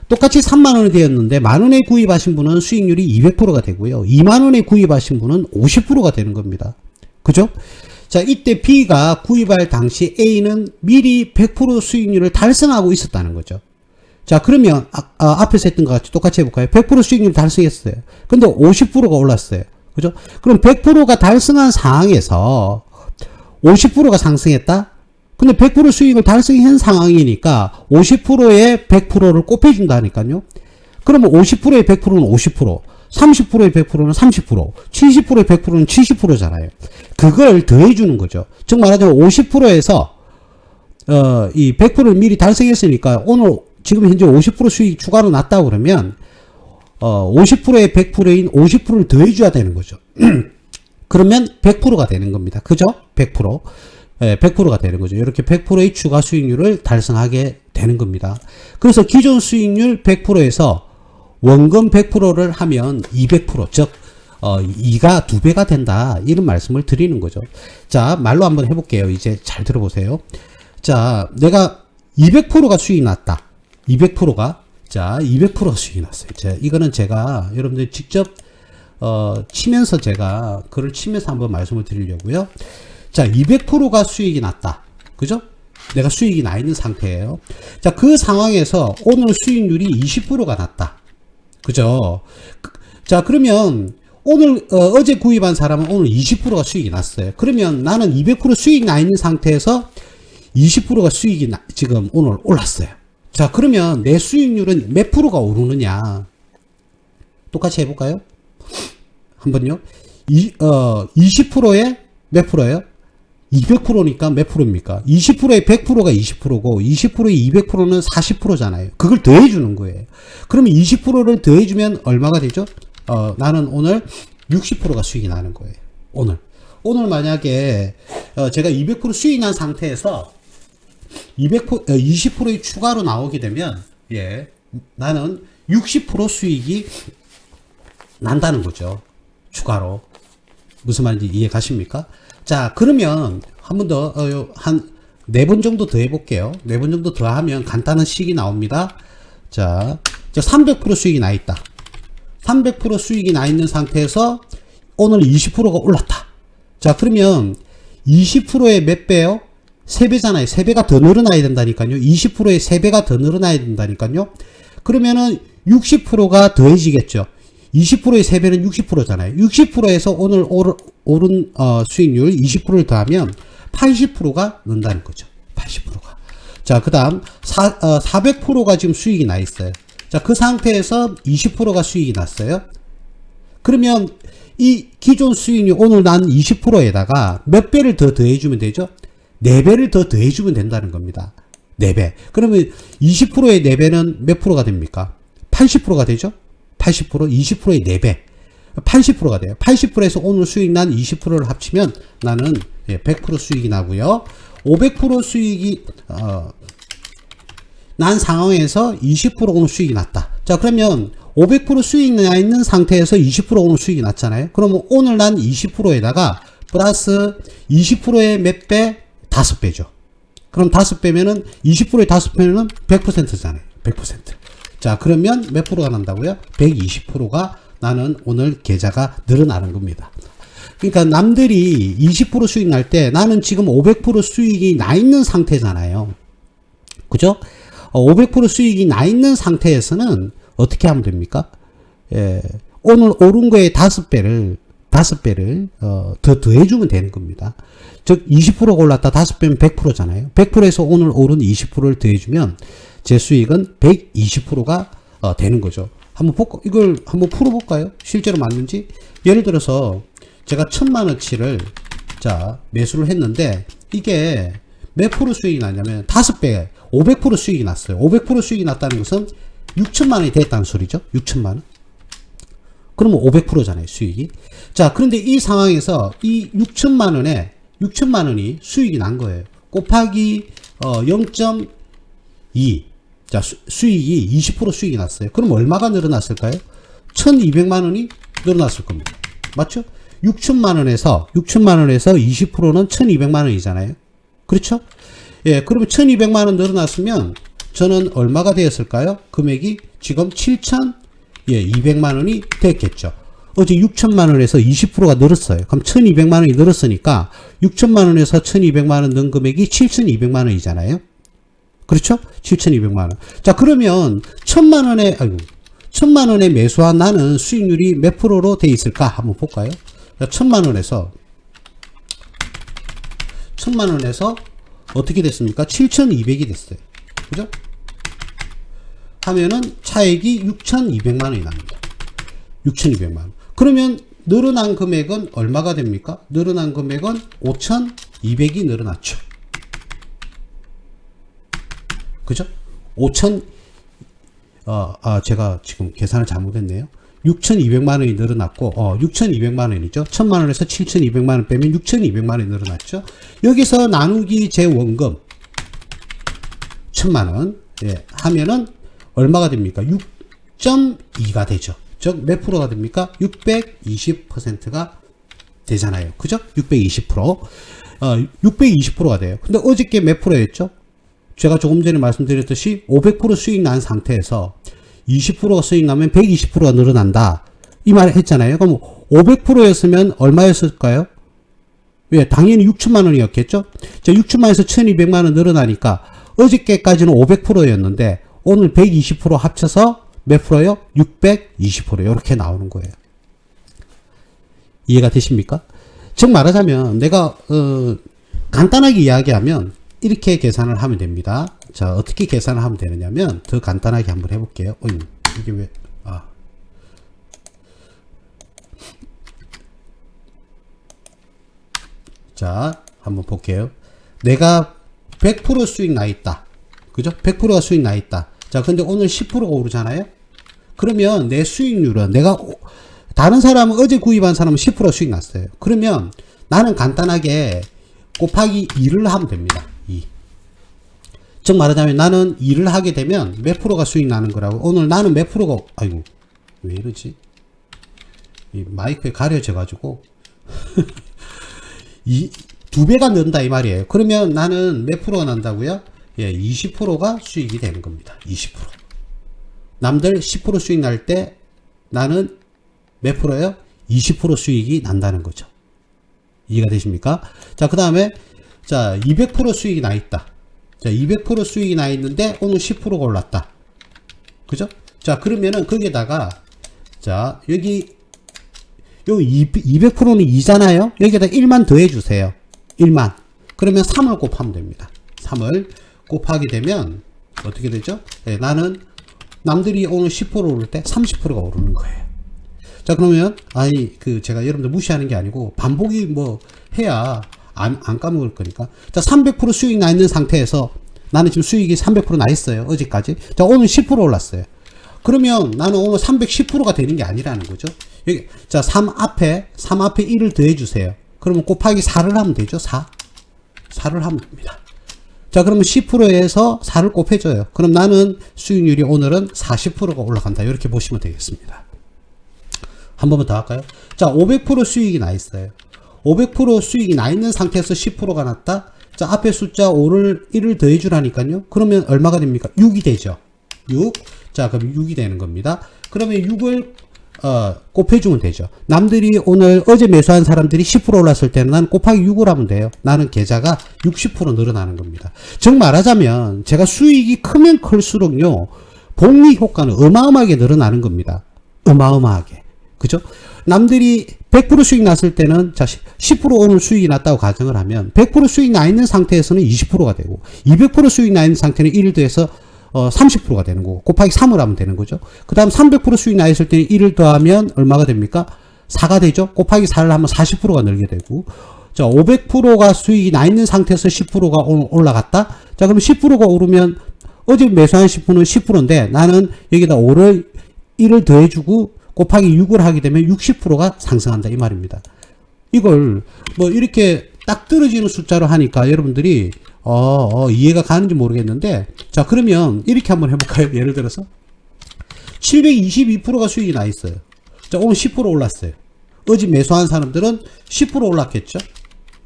똑같이 30,000원이 되었는데 10,000원에 구입하신 분은 수익률이 200%가 되고요. 20,000원에 구입하신 분은 50%가 되는 겁니다. 그죠? 자, 이때 B가 구입할 당시 A는 미리 100% 수익률을 달성하고 있었다는 거죠. 자, 그러면 앞에서 했던 것 같이 똑같이 해볼까요? 100% 수익률 달성했어요. 근데 50%가 올랐어요. 그죠? 그럼 100%가 달성한 상황에서 50%가 상승했다? 근데 100% 수익을 달성한 상황이니까 50%의 100%를 곱해준다니까요. 그러면 50%의 100%는 50%, 30%의 100%는 30%, 70%의 100%는 70%잖아요. 그걸 더해주는 거죠. 즉 말하자면 50%에서 이 100%를 미리 달성했으니까 오늘 지금 현재 50% 수익 추가로 났다고 그러면 50%의 100%인 50%를 더해줘야 되는 거죠. 그러면 100%가 되는 겁니다. 그죠? 100%. 100%가 되는 거죠. 이렇게 100%의 추가 수익률을 달성하게 되는 겁니다. 그래서 기존 수익률 100%에서 원금 100%를 하면 200%, 즉 2가 2배가 된다. 이런 말씀을 드리는 거죠. 자, 말로 한번 해볼게요. 이제 잘 들어보세요. 자, 내가 200%가 수익이 났다. 200%가 자, 200% 수익이 났어요. 자, 이거는 제가 여러분들 직접 치면서 제가 글을 치면서 한번 말씀을 드리려고요. 자, 200%가 수익이 났다. 그죠? 내가 수익이 나 있는 상태예요. 자, 그 상황에서 오늘 수익률이 20%가 났다. 그죠? 자, 그러면 오늘 어제 구입한 사람은 오늘 20%가 수익이 났어요. 그러면 나는 200% 수익이 나 있는 상태에서 20%가 수익이 지금 오늘 올랐어요. 자, 그러면 내 수익률은 몇 프로가 오르느냐? 똑같이 해볼까요? 한번요. 20%에 몇 프로예요? 200%니까 몇 프로입니까? 20%에 100%가 20%고 20%에 200%는 40%잖아요. 그걸 더해주는 거예요. 그러면 20%를 더해주면 얼마가 되죠? 나는 오늘 60%가 수익이 나는 거예요. 오늘 만약에 제가 200% 수익이 난 상태에서 20%의 추가로 나오게 되면 나는 60% 수익이 난다는 거죠. 추가로. 무슨 말인지 이해 가십니까? 자, 그러면 한 번 더, 한 4번 정도 더 해볼게요. 4번 정도 더 하면 간단한 식이 나옵니다. 자, 300% 수익이 나 있다. 300% 수익이 나 있는 상태에서 오늘 20%가 올랐다. 자, 그러면 20%의 몇 배요? 3배잖아요. 3배가 더 늘어나야 된다니까요. 20%의 3배가 더 늘어나야 된다니까요. 그러면은 60%가 더해지겠죠. 20%의 3배는 60%잖아요. 60%에서 오늘 오른 수익률 20%를 더하면 80%가 는다는 거죠. 80%가. 자, 그 다음 400%가 지금 수익이 나 있어요. 자, 그 상태에서 20%가 수익이 났어요. 그러면 이 기존 수익률 오늘 난 20%에다가 몇 배를 더 더해주면 되죠? 4배를 더 더해주면 된다는 겁니다. 4배. 그러면 20%의 4배는 몇 프로가 됩니까? 80%가 되죠? 80%, 20%의 4배. 80%가 돼요. 80%에서 오늘 수익 난 20%를 합치면 나는 100% 수익이 나고요. 500% 수익이 난 상황에서 20% 오늘 수익이 났다. 자, 그러면 500% 수익이 나 있는 상태에서 20% 오늘 수익이 났잖아요. 그러면 오늘 난 20%에다가 플러스 20%의 몇 배? 5배죠. 그럼 5배면은 20%의 5배면은 100%잖아요. 100%. 자, 그러면 몇 프로가 난다고요? 120%가 나는 오늘 계좌가 늘어나는 겁니다. 그러니까 남들이 20% 수익 날 때 나는 지금 500% 수익이 나 있는 상태잖아요. 그죠? 500% 수익이 나 있는 상태에서는 어떻게 하면 됩니까? 오늘 오른 거에 5배를 더 더해주면 되는 겁니다. 즉 20%가 올랐다 5배면 100%잖아요. 100%에서 오늘 오른 20%를 더해주면 제 수익은 120%가 되는 거죠. 한번 볼까? 이걸 한번 풀어볼까요? 실제로 맞는지? 예를 들어서 제가 1000만원치를 자 매수를 했는데 이게 몇 프로 수익이 나냐면 5배 500% 수익이 났어요. 500% 수익이 났다는 것은 6천만원이 됐다는 소리죠. 6천만원. 그러면 500%잖아요, 수익이. 자, 그런데 이 상황에서 이 6천만원이 수익이 난 거예요. 곱하기 0.2. 자, 수익이 20% 수익이 났어요. 그럼 얼마가 늘어났을까요? 1200만원이 늘어났을 겁니다. 맞죠? 6천만원에서 20%는 1200만원이잖아요. 그렇죠? 예, 그러면 1200만원 늘어났으면 저는 얼마가 되었을까요? 금액이 지금 7200만원이 됐겠죠. 어제 6천만원에서 20%가 늘었어요. 그럼 1200만원이 늘었으니까 6천만원에서 1200만원 는 금액이 7200만원이잖아요. 그렇죠? 7200만원. 자, 그러면 1000만원에 매수한 나는 수익률이 몇 프로로 돼 있을까? 한번 볼까요? 1000만원에서 어떻게 됐습니까? 7200이 됐어요. 그죠? 하면은 차액이 6200만원이 납니다. 6200만원. 그러면 늘어난 금액은 얼마가 됩니까? 늘어난 금액은 5200이 늘어났죠. 그죠? 제가 지금 계산을 잘못했네요. 6200만원이 늘어났고, 6200만원이죠. 1000만원에서 7200만원 빼면 6200만원이 늘어났죠. 여기서 나누기 제 원금, 1000만원, 예, 하면은 얼마가 됩니까? 6.2가 되죠. 즉, 몇 프로가 됩니까? 620%가 되잖아요. 그죠? 620%. 620%가 돼요. 근데 어저께 몇 프로였죠? 제가 조금 전에 말씀드렸듯이 500% 수익 난 상태에서 20%가 수익 나면 120%가 늘어난다. 이 말 했잖아요. 그럼 500%였으면 얼마였을까요? 왜? 당연히 6천만원이었겠죠? 자, 6천만원에서 1200만원 늘어나니까 어저께까지는 500%였는데 오늘 120% 합쳐서 몇 프로요? 620%. 이렇게 나오는 거예요. 이해가 되십니까? 즉 말하자면 내가 간단하게 이야기하면 이렇게 계산을 하면 됩니다. 자, 어떻게 계산을 하면 되느냐면 더 간단하게 한번 해볼게요. 이게 왜 자, 한번 볼게요. 내가 100% 수익 나 있다. 그죠? 100%가 수익 나 있다. 자, 근데 오늘 10%가 오르잖아요? 그러면 내 수익률은 다른 사람은 어제 구입한 사람은 10% 수익 났어요. 그러면 나는 간단하게 곱하기 2를 하면 됩니다. 2. 즉 말하자면 나는 2를 하게 되면 몇 프로가 수익 나는 거라고. 오늘 나는 몇 프로가, 아이고, 왜 이러지? 이 마이크에 가려져가지고. 2배가 는다 이 말이에요. 그러면 나는 몇 프로가 난다고요? 예, 20%가 수익이 되는 겁니다. 20%. 남들 10% 수익 날 때 나는 몇 프로예요? 20% 수익이 난다는 거죠. 이해가 되십니까? 자, 그 다음에 자, 200% 수익이 나 있다. 자, 200% 수익이 나 있는데 오늘 10%가 올랐다. 그죠? 자, 그러면은 거기에다가 자, 여기 요 200%는 2잖아요. 여기에다 1만 더해 주세요. 1만. 그러면 3을 곱하면 됩니다. 3을 곱하게 되면 어떻게 되죠? 네, 나는 남들이 오늘 10% 오를 때 30%가 오르는 거예요. 자, 그러면 아니 제가 여러분들 무시하는 게 아니고 반복이 뭐 해야 안 까먹을 거니까. 자, 300% 수익 나 있는 상태에서 나는 지금 수익이 300% 나 있어요. 어제까지. 자, 오늘 10% 올랐어요. 그러면 나는 오늘 310%가 되는 게 아니라는 거죠. 여기 자, 3 앞에 1을 더해 주세요. 그러면 곱하기 4를 하면 되죠. 4를 하면 됩니다. 자, 그러면 10%에서 4를 곱해줘요. 그럼 나는 수익률이 오늘은 40%가 올라간다. 이렇게 보시면 되겠습니다. 한 번만 더 할까요? 자, 500% 수익이 나 있어요. 500% 수익이 나 있는 상태에서 10%가 났다. 자, 앞에 숫자 1을 더해 주라니까요. 그러면 얼마가 됩니까? 6이 되죠. 6. 자, 그럼 6이 되는 겁니다. 그러면 6을 곱해주면 되죠. 남들이 어제 매수한 사람들이 10% 올랐을 때는 난 곱하기 6을 하면 돼요. 나는 계좌가 60% 늘어나는 겁니다. 즉 말하자면 제가 수익이 크면 클수록요, 복리 효과는 어마어마하게 늘어나는 겁니다. 어마어마하게. 그죠? 남들이 100% 수익 났을 때는 자, 10% 오늘 수익이 났다고 가정을 하면 100% 수익 나 있는 상태에서는 20%가 되고 200% 수익 나 있는 상태는 1을 더해서 30%가 되는 거고 곱하기 3을 하면 되는 거죠. 그 다음 300% 수익 나 있을 때는 1을 더하면 얼마가 됩니까? 4가 되죠. 곱하기 4를 하면 40%가 늘게 되고, 자, 500%가 수익이 나 있는 상태에서 10%가 올라갔다. 자, 그럼 10%가 오르면 어제 매수한 10%는 10%인데 나는 여기다 1을 더해주고 곱하기 6을 하게 되면 60%가 상승한다 이 말입니다. 이걸 뭐 이렇게 딱 떨어지는 숫자로 하니까 여러분들이 이해가 가는지 모르겠는데, 자, 그러면 이렇게 한번 해볼까요? 예를 들어서 722%가 수익이 나 있어요. 자, 오늘 10% 올랐어요. 어제 매수한 사람들은 10% 올랐겠죠?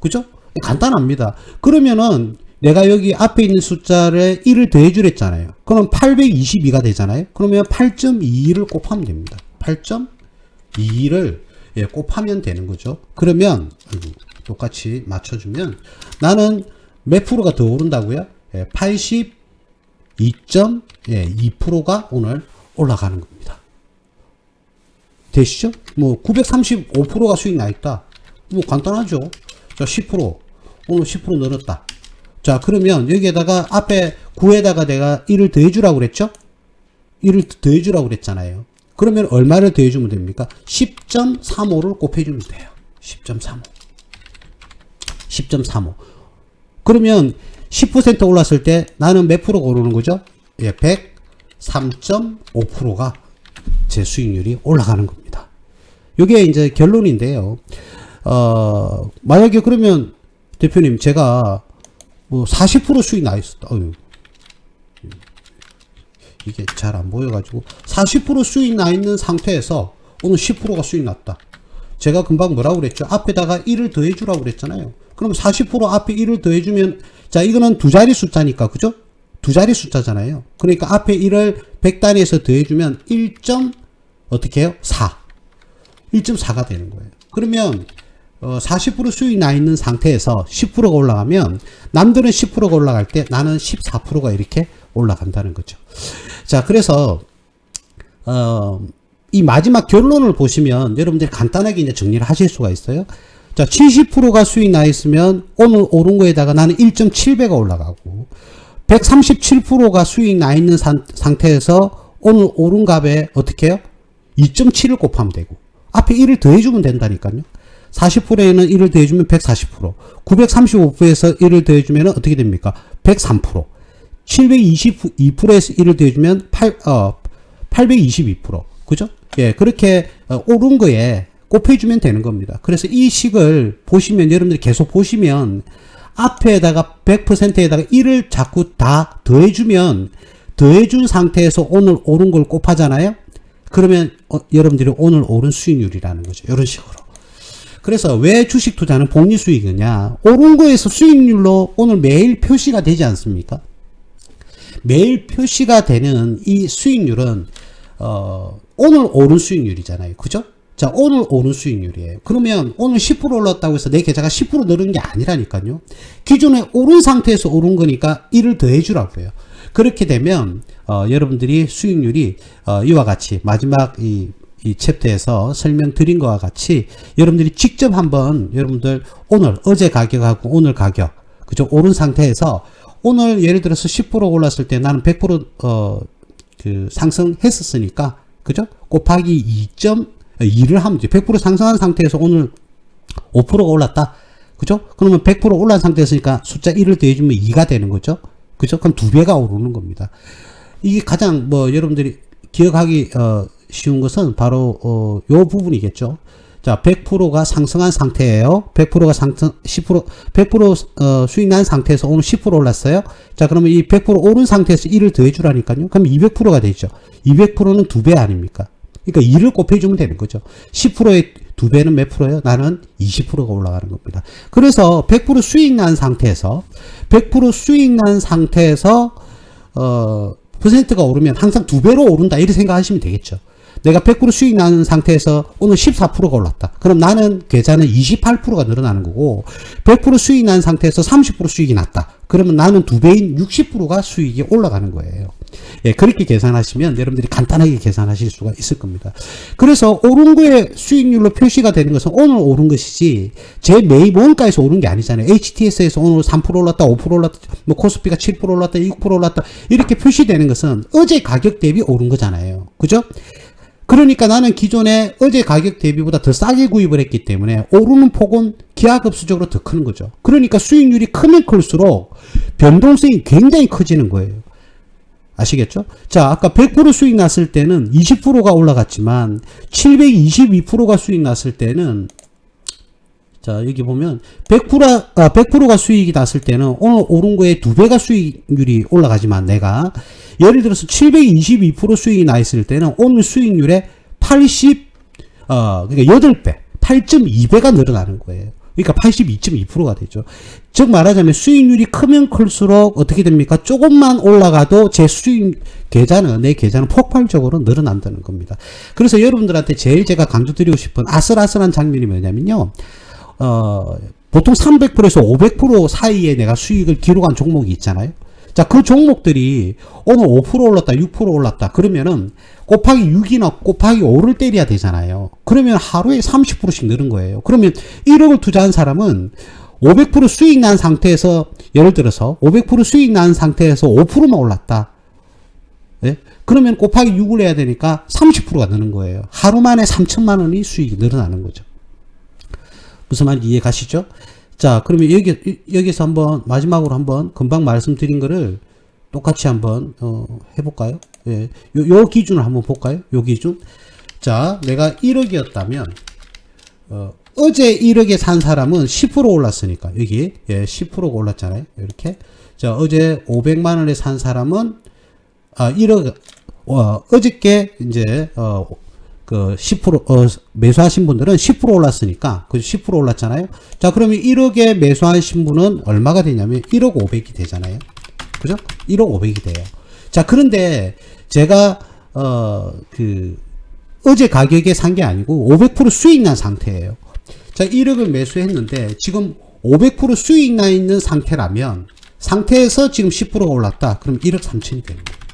그죠? 간단합니다. 그러면은 내가 여기 앞에 있는 숫자를 1을 더해 주랬잖아요. 그럼 822가 되잖아요. 그러면 8.22를 곱하면 됩니다. 8.22를 곱하면 되는 거죠. 그러면 똑같이 맞춰주면 나는 몇 프로가 더 오른다고요? 82.2%가 오늘 올라가는 겁니다. 되시죠? 뭐 935%가 수익 나 있다. 뭐 간단하죠. 자, 10% 오늘 10% 늘었다. 자, 그러면 여기에다가 앞에 9에다가 내가 1을 더해주라고 그랬죠? 1을 더해주라고 그랬잖아요. 그러면 얼마를 더해주면 됩니까? 10.35를 곱해주면 돼요. 10.35. 10.35. 그러면 10% 올랐을 때 나는 몇 프로가 오르는 거죠? 103.5%가 제 수익률이 올라가는 겁니다. 이게 이제 결론인데요. 만약에 그러면 대표님 제가 뭐 40% 수익 나 있었다. 이게 잘 안 보여가지고 40% 수익 나 있는 상태에서 오늘 10%가 수익 났다. 제가 금방 뭐라고 그랬죠? 앞에다가 1을 더해주라고 그랬잖아요. 그럼 40% 앞에 1을 더해주면, 자, 이거는 두 자리 숫자니까, 그죠? 두 자리 숫자잖아요. 그러니까 앞에 1을 100단위에서 더해주면 어떻게 해요? 4. 1.4가 되는 거예요. 그러면 40% 수익 나 있는 상태에서 10%가 올라가면 남들은 10%가 올라갈 때 나는 14%가 이렇게 올라간다는 거죠. 자, 그래서 이 마지막 결론을 보시면 여러분들이 간단하게 이제 정리를 하실 수가 있어요. 자, 70%가 수익 나 있으면 오늘 오른 거에다가 나는 1.7배가 올라가고, 137%가 수익 나 있는 상태에서 오늘 오른 값에 어떻게 해요? 2.7을 곱하면 되고, 앞에 1을 더해주면 된다니까요. 40%에는 1을 더해주면 140%, 935%에서 1을 더해주면 어떻게 됩니까? 103%, 722%에서 1을 더해주면 822%. 그죠? 예, 그렇게 오른 거에 곱해주면 되는 겁니다. 그래서 이 식을 보시면, 여러분들이 계속 보시면 앞에다가 100%에다가 1을 자꾸 다 더해주면, 더해준 상태에서 오늘 오른 걸 곱하잖아요. 그러면 여러분들이 오늘 오른 수익률이라는 거죠. 이런 식으로. 그래서 왜 주식 투자는 복리 수익이냐? 오른 거에서 수익률로 오늘 매일 표시가 되지 않습니까? 매일 표시가 되는 이 수익률은 오늘 오른 수익률이잖아요. 그죠? 자, 오늘 오른 수익률이에요. 그러면 오늘 10% 올랐다고 해서 내 계좌가 10% 늘은 게 아니라니까요. 기존에 오른 상태에서 오른 거니까 이를 더해 주라고 해요. 그렇게 되면 여러분들이 수익률이 이와 같이 마지막 이 챕터에서 설명드린 것과 같이 여러분들이 직접 한번 여러분들 오늘 어제 가격하고 오늘 가격 그죠? 오른 상태에서 오늘 예를 들어서 10% 올랐을 때 나는 100% 그 상승했었으니까 그죠? 곱하기 2.2를 하면 돼. 100% 상승한 상태에서 오늘 5%가 올랐다. 그죠? 그러면 100% 올란 상태였으니까 숫자 1을 더해주면 2가 되는 거죠. 그죠? 그럼 2배가 오르는 겁니다. 이게 가장 여러분들이 기억하기 쉬운 것은 바로 요 부분이겠죠. 자, 100%가 상승한 상태예요. 100%가 상승 100% 수익 난 상태에서 오늘 10% 올랐어요. 자, 그러면 이 100% 오른 상태에서 1을 더해 주라니까요. 그럼 200%가 되죠. 200%는 2배 아닙니까? 그러니까 2를 곱해 주면 되는 거죠. 10%의 2배는 몇 프로예요? 나는 20%가 올라가는 겁니다. 그래서 100% 수익 난 상태에서 100% 수익 난 상태에서 퍼센트가 오르면 항상 2배로 오른다 이렇게 생각하시면 되겠죠. 내가 100% 수익 나는 상태에서 오늘 14%가 올랐다. 그럼 나는 계좌는 28%가 늘어나는 거고 100% 수익 난 상태에서 30% 수익이 났다. 그러면 나는 2배인 60%가 수익이 올라가는 거예요. 예, 그렇게 계산하시면 여러분들이 간단하게 계산하실 수가 있을 겁니다. 그래서 오른 거에 수익률로 표시가 되는 것은 오늘 오른 것이지 제 매입 원가에서 오른 게 아니잖아요. HTS에서 오늘 3% 올랐다, 5% 올랐다, 뭐 코스피가 7% 올랐다, 6% 올랐다 이렇게 표시되는 것은 어제 가격 대비 오른 거잖아요. 그죠? 그러니까 나는 기존에 어제 가격 대비보다 더 싸게 구입을 했기 때문에 오르는 폭은 기하급수적으로 더 크는 거죠. 그러니까 수익률이 크면 클수록 변동성이 굉장히 커지는 거예요. 아시겠죠? 자, 아까 100% 수익 났을 때는 20%가 올라갔지만 722%가 수익 났을 때는 자, 여기 보면 100%가 수익이 났을 때는 오늘 오른 거에 2배가 수익률이 올라가지만 내가 예를 들어서 722% 수익이 나 있을 때는 오늘 수익률에 그러니까 8배, 8.2배가 늘어나는 거예요. 그러니까 82.2%가 되죠. 즉 말하자면 수익률이 크면 클수록 어떻게 됩니까? 조금만 올라가도 제 내 계좌는 폭발적으로 늘어난다는 겁니다. 그래서 여러분들한테 제일 제가 강조드리고 싶은 아슬아슬한 장면이 뭐냐면요. 보통 300%에서 500% 사이에 내가 수익을 기록한 종목이 있잖아요. 자, 그 종목들이 오늘 5% 올랐다, 6% 올랐다. 그러면은 곱하기 6이나 곱하기 5를 때려야 되잖아요. 그러면 하루에 30%씩 늘은 거예요. 그러면 1억을 투자한 사람은 500% 수익 난 상태에서 예를 들어서 500% 수익 난 상태에서 5%만 올랐다. 네? 그러면 곱하기 6을 해야 되니까 30%가 느는 거예요. 하루 만에 3천만 원이 수익이 늘어나는 거죠. 무슨 말인지 이해 가시죠? 자, 그러면 여기서 한번 마지막으로 한번 금방 말씀드린 거를 똑같이 한번 해볼까요? 예, 요 기준을 한번 볼까요? 요 기준. 자, 내가 1억이었다면 어제 1억에 산 사람은 10% 올랐으니까 여기 10%가 올랐잖아요. 이렇게. 자, 어제 500만 원에 산 사람은 1억 어저께 이제 그 10% 매수하신 분들은 10% 올랐으니까 그 10% 올랐잖아요. 자, 그러면 1억에 매수하신 분은 얼마가 되냐면 1억 500이 되잖아요. 그죠? 1억 500이 돼요. 자, 그런데 제가 어제 가격에 산 게 아니고 500% 수익 난 상태예요. 자, 1억을 매수했는데 지금 500% 수익 나 있는 상태에서 지금 10%가 올랐다. 그럼 1억 3천이 되는 거예요.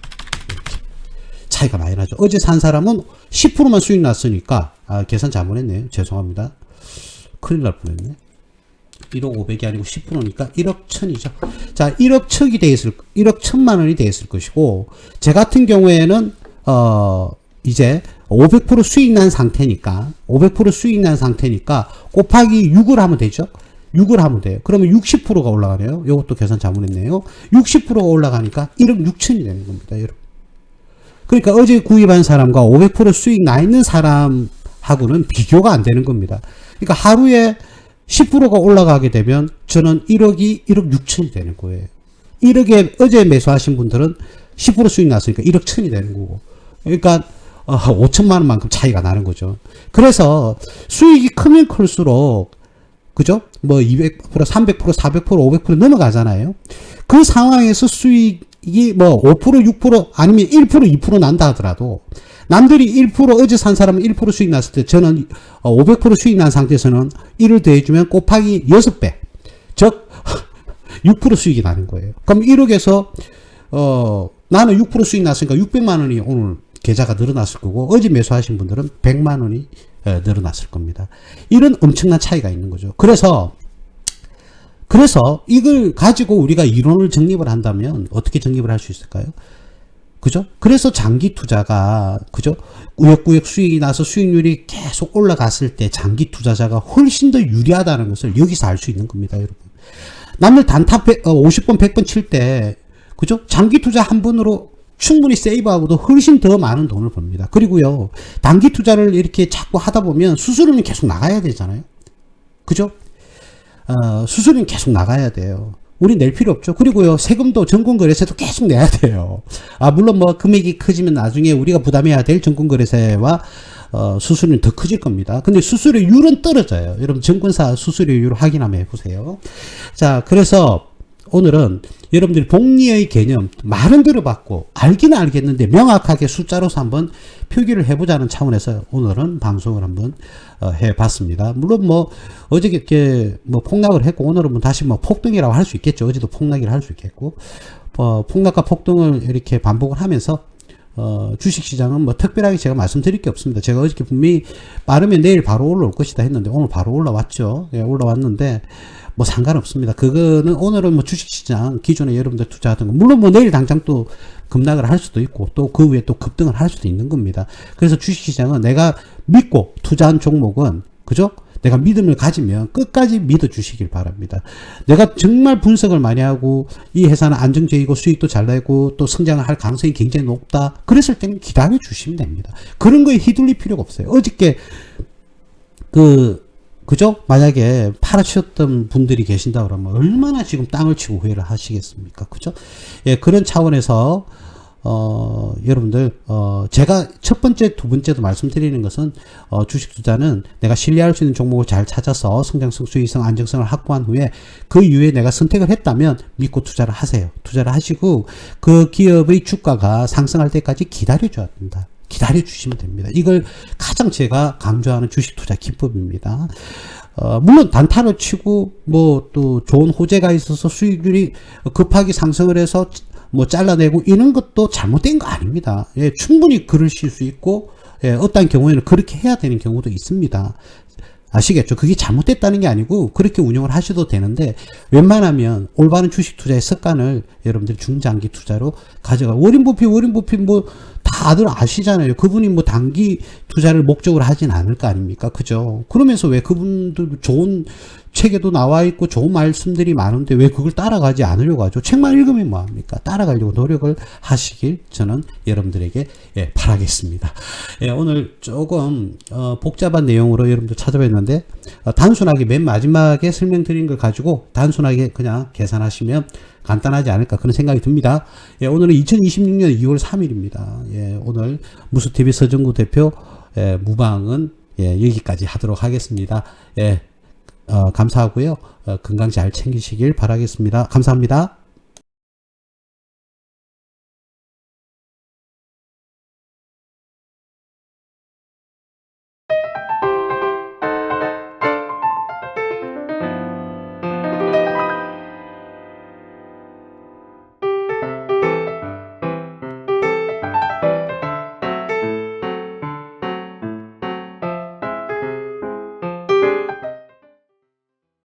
차이가 많이 나죠. 어제 산 사람은 10%만 수익 났으니까 계산 잘못했네요. 죄송합니다. 큰일 날 뻔했네. 1억 500이 아니고 10%니까 1억 1000이죠. 자, 1억 1000만 원이 돼 있을 것이고 제 같은 경우에는 이제 500% 수익 난 상태니까 곱하기 6을 하면 되죠. 6을 하면 돼요. 그러면 60%가 올라가네요. 이것도 계산 잘못했네요. 60%가 올라가니까 1억 6천이 되는 겁니다. 여러분. 그러니까 어제 구입한 사람과 500% 수익 나 있는 사람하고는 비교가 안 되는 겁니다. 그러니까 하루에 10%가 올라가게 되면 저는 1억 6천이 되는 거예요. 1억에 어제 매수하신 분들은 10% 수익 났으니까 1억 1000이 되는 거고. 그러니까 5천만 원만큼 차이가 나는 거죠. 그래서 수익이 크면 클수록 그죠? 뭐 200%, 300%, 400%, 500% 넘어가잖아요. 그 상황에서 수익이 뭐 5%, 6% 아니면 1%, 2% 난다 하더라도 남들이 1% 어제 산 사람은 1% 수익 났을 때 저는 500% 수익 난 상태에서는 1을 더해주면 곱하기 6배. 즉, 6% 수익이 나는 거예요. 그럼 1억에서, 나는 6% 수익 났으니까 600만 원이 오늘 계좌가 늘어났을 거고, 어제 매수하신 분들은 100만 원이 늘어났을 겁니다. 이런 엄청난 차이가 있는 거죠. 그래서 이걸 가지고 우리가 이론을 정립을 한다면 어떻게 정립을 할 수 있을까요? 그죠? 그래서 장기 투자가, 그죠? 꾸역꾸역 수익이 나서 수익률이 계속 올라갔을 때 장기 투자자가 훨씬 더 유리하다는 것을 여기서 알 수 있는 겁니다, 여러분. 남들 단타 50번, 100번 칠 때, 그죠? 장기 투자 한 번으로 충분히 세이브하고도 훨씬 더 많은 돈을 법니다. 그리고요, 단기 투자를 이렇게 자꾸 하다 보면 수수료는 계속 나가야 되잖아요. 그죠? 수수료는 계속 나가야 돼요. 우리 낼 필요 없죠. 그리고요, 세금도 정권거래세도 계속 내야 돼요. 물론 뭐 금액이 커지면 나중에 우리가 부담해야 될 정권거래세와 수수료는 더 커질 겁니다. 근데 수수료율은 떨어져요. 여러분 증권사 수수료율 확인 한번 해보세요. 자, 그래서 오늘은 여러분들이 복리의 개념 말은 들어봤고 알기는 알겠는데 명확하게 숫자로서 한번 표기를 해보자는 차원에서 오늘은 방송을 한번 해봤습니다. 물론 뭐 어저께 뭐 폭락을 했고 오늘은 뭐 다시 뭐 폭등이라고 할 수 있겠죠. 어제도 폭락이라 할 수 있겠고 폭락과 폭등을 이렇게 반복을 하면서 주식시장은 뭐 특별하게 제가 말씀드릴 게 없습니다. 제가 어저께 분명히 빠르면 내일 바로 올라올 것이다 했는데 오늘 바로 올라왔죠. 예, 올라왔는데 뭐 상관없습니다. 그거는 오늘은 뭐 주식시장 기존에 여러분들 투자하던 거 물론 뭐 내일 당장 또 급락을 할 수도 있고 또 그 위에 또 급등을 할 수도 있는 겁니다. 그래서 주식시장은 내가 믿고 투자한 종목은 그죠? 내가 믿음을 가지면 끝까지 믿어 주시길 바랍니다. 내가 정말 분석을 많이 하고 이 회사는 안정적이고 수익도 잘 내고 또 성장을 할 가능성이 굉장히 높다. 그랬을 때는 기다려 주시면 됩니다. 그런 거에 휘둘릴 필요가 없어요. 어저께 그죠? 만약에 팔아치웠던 분들이 계신다 그러면 얼마나 지금 땅을 치고 후회를 하시겠습니까? 그죠? 예, 그런 차원에서 여러분들, 제가 첫 번째, 두 번째도 말씀드리는 것은, 주식 투자는 내가 신뢰할 수 있는 종목을 잘 찾아서 성장성, 수익성, 안정성을 확보한 후에 그 이후에 내가 선택을 했다면 믿고 투자를 하세요. 투자를 하시고 그 기업의 주가가 상승할 때까지 기다려줘야 된다. 기다려주시면 됩니다. 이걸 가장 제가 강조하는 주식 투자 기법입니다. 물론 단타로 치고 뭐 또 좋은 호재가 있어서 수익률이 급하게 상승을 해서 뭐 잘라내고 이런 것도 잘못된 거 아닙니다. 예, 충분히 그러실 수 있고 예, 어떤 경우에는 그렇게 해야 되는 경우도 있습니다. 아시겠죠? 그게 잘못됐다는 게 아니고 그렇게 운영을 하셔도 되는데 웬만하면 올바른 주식 투자의 습관을 여러분들이 중장기 투자로 가져가. 워렌 버핏 뭐 다들 아시잖아요. 그분이 뭐 단기 투자를 목적으로 하진 않을 거 아닙니까? 그죠? 그러면서 왜 그분들 좋은 책에도 나와 있고 좋은 말씀들이 많은데 왜 그걸 따라가지 않으려고 하죠? 책만 읽으면 뭐합니까? 따라가려고 노력을 하시길 저는 여러분들에게 예, 바라겠습니다. 예, 오늘 조금 복잡한 내용으로 여러분들 찾아뵀는데 단순하게 맨 마지막에 설명드린 걸 가지고 단순하게 그냥 계산하시면 간단하지 않을까 그런 생각이 듭니다. 예, 오늘은 2026년 2월 3일입니다. 예, 오늘 무수TV 서정구 대표 무방은 예, 여기까지 하도록 하겠습니다. 예, 감사하고요. 건강 잘 챙기시길 바라겠습니다. 감사합니다.